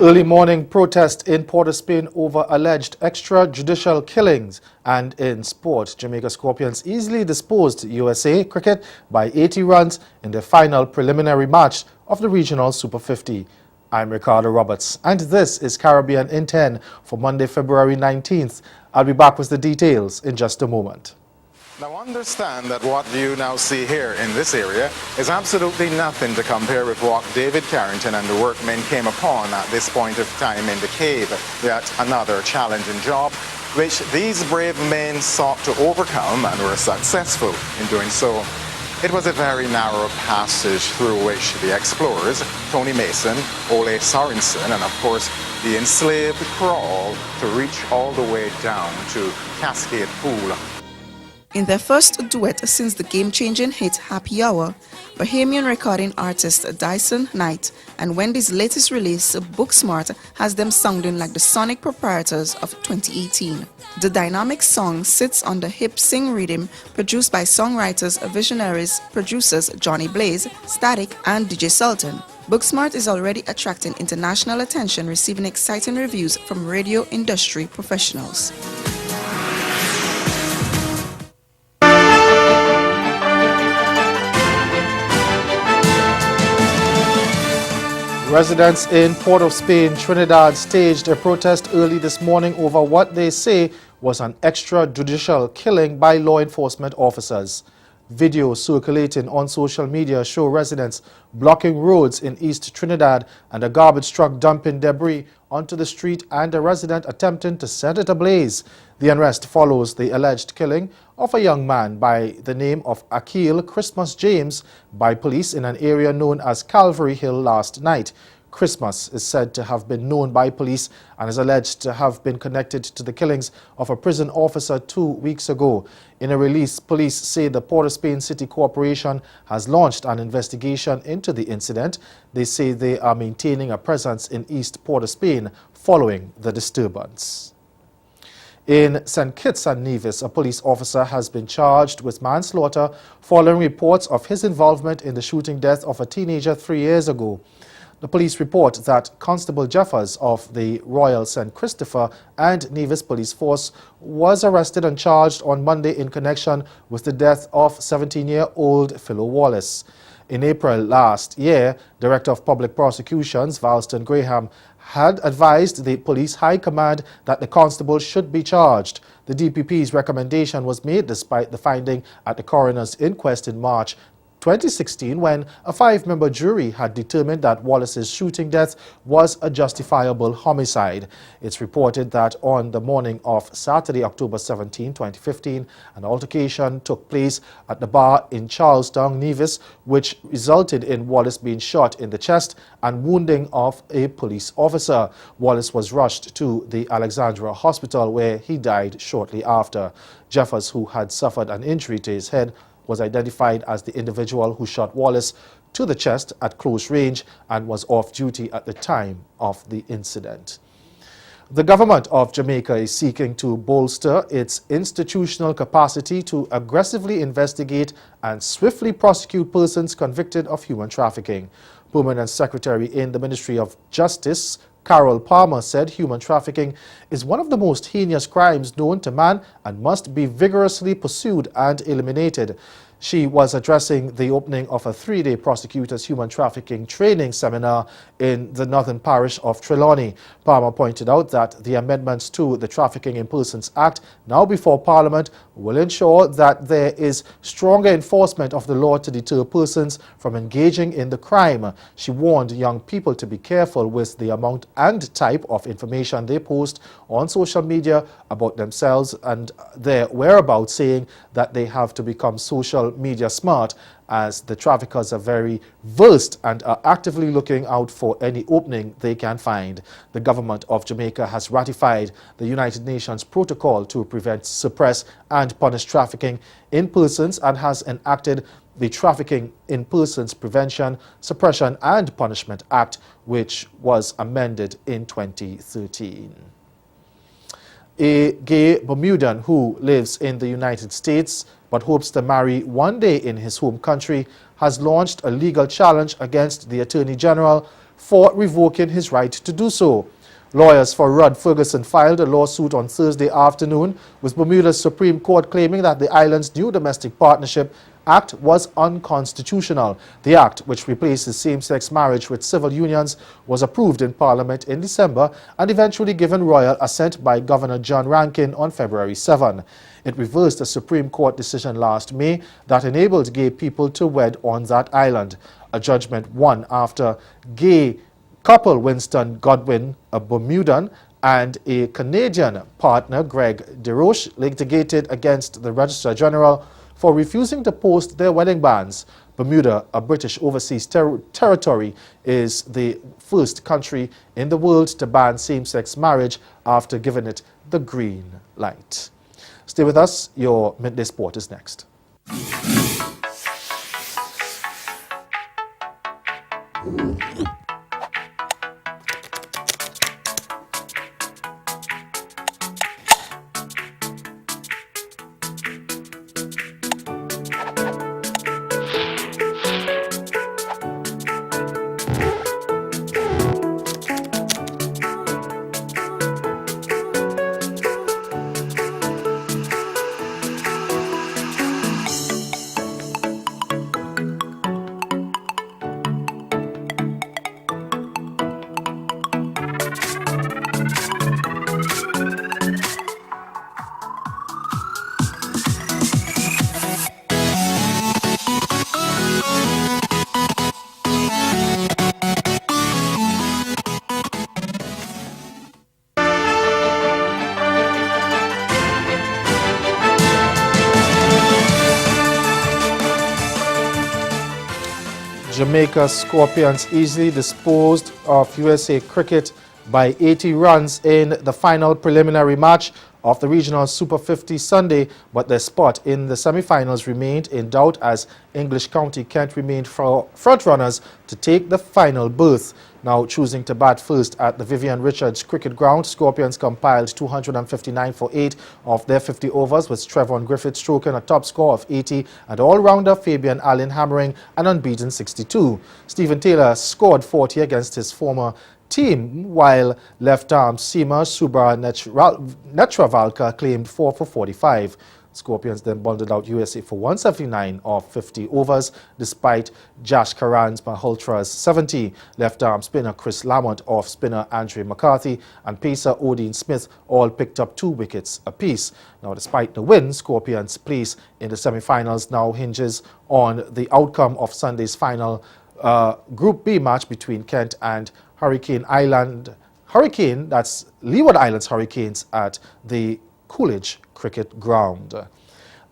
Early morning protest in Port of Spain over alleged extrajudicial killings. And in sport, Jamaica Scorpions easily disposed USA Cricket by 80 runs in the final preliminary match of the Regional Super 50. I'm Ricardo Roberts, and this is Caribbean in 10 for Monday, February 19th. I'll be back with the details in just a moment. Now understand that what you now see here in this area is absolutely nothing to compare with what David Carrington and the workmen came upon at this point of time in the cave. Yet another challenging job which these brave men sought to overcome and were successful in doing so. It was a very narrow passage through which the explorers, Tony Mason, Ole Sorensen, and of course the enslaved crawled to reach all the way down to Cascade Pool. In their first duet since the game-changing hit Happy Hour, Bahamian recording artist Dyson Knight and Wendy's latest release, Booksmart, has them sounding like the sonic proprietors of 2018. The dynamic song sits on the hip-sing rhythm produced by songwriters, visionaries, producers Johnny Blaze, Static, and DJ Sultan. Booksmart is already attracting international attention, receiving exciting reviews from radio industry professionals. Residents in Port of Spain, Trinidad staged a protest early this morning over what they say was an extrajudicial killing by law enforcement officers. Videos circulating on social media show residents blocking roads in East Trinidad and a garbage truck dumping debris onto the street and a resident attempting to set it ablaze. The unrest follows the alleged killing of a young man by the name of Akil Christmas James by police in an area known as Calvary Hill last night. Christmas is said to have been known by police and is alleged to have been connected to the killings of a prison officer 2 weeks ago. In a release, police say the Port of Spain City Corporation has launched an investigation into the incident. They say they are maintaining a presence in East Port of Spain following the disturbance. In St. Kitts and Nevis, a police officer has been charged with manslaughter following reports of his involvement in the shooting death of a teenager 3 years ago. The police report that Constable Jeffers of the Royal St. Christopher and Nevis Police Force was arrested and charged on Monday in connection with the death of 17-year-old Philo Wallace. In April last year, Director of Public Prosecutions, Valston Graham, had advised the police high command that the constable should be charged. The DPP's recommendation was made despite the finding at the coroner's inquest in March 2016 when a 5-member jury had determined that Wallace's shooting death was a justifiable homicide. It's reported that on the morning of Saturday, October 17, 2015, an altercation took place at the bar in Charlestown, Nevis, which resulted in Wallace being shot in the chest and wounding of a police officer. Wallace was rushed to the Alexandra Hospital where he died shortly after. Jeffers, who had suffered an injury to his head, was identified as the individual who shot Wallace to the chest at close range and was off duty at the time of the incident. The government of Jamaica is seeking to bolster its institutional capacity to aggressively investigate and swiftly prosecute persons convicted of human trafficking. Permanent Secretary in the Ministry of Justice, Carol Palmer, said human trafficking is one of the most heinous crimes known to man and must be vigorously pursued and eliminated. She was addressing the opening of a 3-day prosecutors human trafficking training seminar in the Northern Parish of Trelawney. Palmer pointed out that the amendments to the Trafficking in Persons Act, now before Parliament, will ensure that there is stronger enforcement of the law to deter persons from engaging in the crime. She warned young people to be careful with the amount and type of information they post on social media about themselves and their whereabouts, saying that they have to become social media smart as the traffickers are very versed and are actively looking out for any opening they can find. The government of Jamaica has ratified the United Nations Protocol to prevent, suppress and punish trafficking in persons and has enacted the Trafficking in Persons Prevention, Suppression and Punishment Act, which was amended in 2013. A gay Bermudan who lives in the United States but hopes to marry one day in his home country has launched a legal challenge against the Attorney General for revoking his right to do so. Lawyers for Rod Ferguson filed a lawsuit on Thursday afternoon with Bermuda's Supreme Court claiming that the island's new Domestic Partnership Act was unconstitutional. The act, which replaces same-sex marriage with civil unions, was approved in Parliament in December and eventually given royal assent by Governor John Rankin on February 7. It reversed a Supreme Court decision last May that enabled gay people to wed on that island. A judgment won after gay couple Winston Godwin, a Bermudan, and a Canadian partner, Greg DeRoche, litigated against the Registrar General for refusing to post their wedding banns. Bermuda, a British overseas territory, is the first country in the world to ban same-sex marriage after giving it the green light. Stay with us. Your Midday Sport is next. Jamaica Scorpions easily disposed of USA Cricket by 80 runs in the final preliminary match of the Regional Super 50 Sunday, but their spot in the semi-finals remained in doubt as English County Kent remained front-runners to take the final berth. Now choosing to bat first at the Vivian Richards Cricket Ground, Scorpions compiled 259 for 8 of their 50 overs, with Trevon Griffith stroking a top score of 80 and all-rounder Fabian Allen hammering an unbeaten 62. Stephen Taylor scored 40 against his former team, while left-arm seamer Subra Netravalka claimed 4 for 45. Scorpions then bundled out USA for 179 of 50 overs, despite Josh Karan's Malhotra's 70. Left-arm spinner Chris Lamont, off spinner Andre McCarthy, and pacer Odin Smith all picked up 2 wickets apiece. Now, despite the win, Scorpions' place in the semi-finals now hinges on the outcome of Sunday's final Group B match between Kent and Hurricane, that's Leeward Islands Hurricanes at the Coolidge Cricket Ground.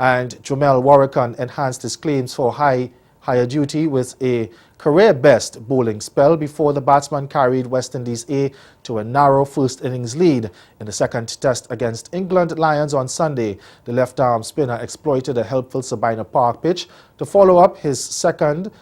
And Jomel Warrican enhanced his claims for higher duty with a career-best bowling spell before the batsman carried West Indies A to a narrow first innings lead. In the second test against England Lions on Sunday, the left-arm spinner exploited a helpful Sabina Park pitch to follow up his seven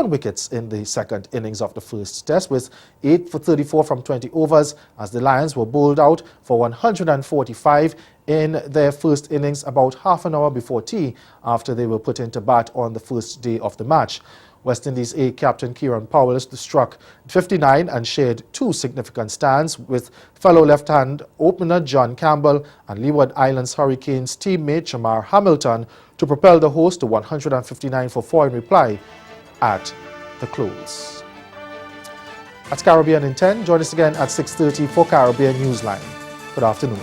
wickets in the second innings of the first test, with 8 for 34 from 20 overs, as the Lions were bowled out for 145 in their first innings about half an hour before tea, after they were put into bat on the first day of the match. West Indies A captain Kieran Powell struck 59 and shared 2 significant stands with fellow left-hand opener John Campbell and Leeward Islands Hurricanes teammate Shamar Hamilton to propel the host to 159 for 4 in reply at the close. That's Caribbean in 10. Join us again at 6:30 for Caribbean Newsline. Good afternoon.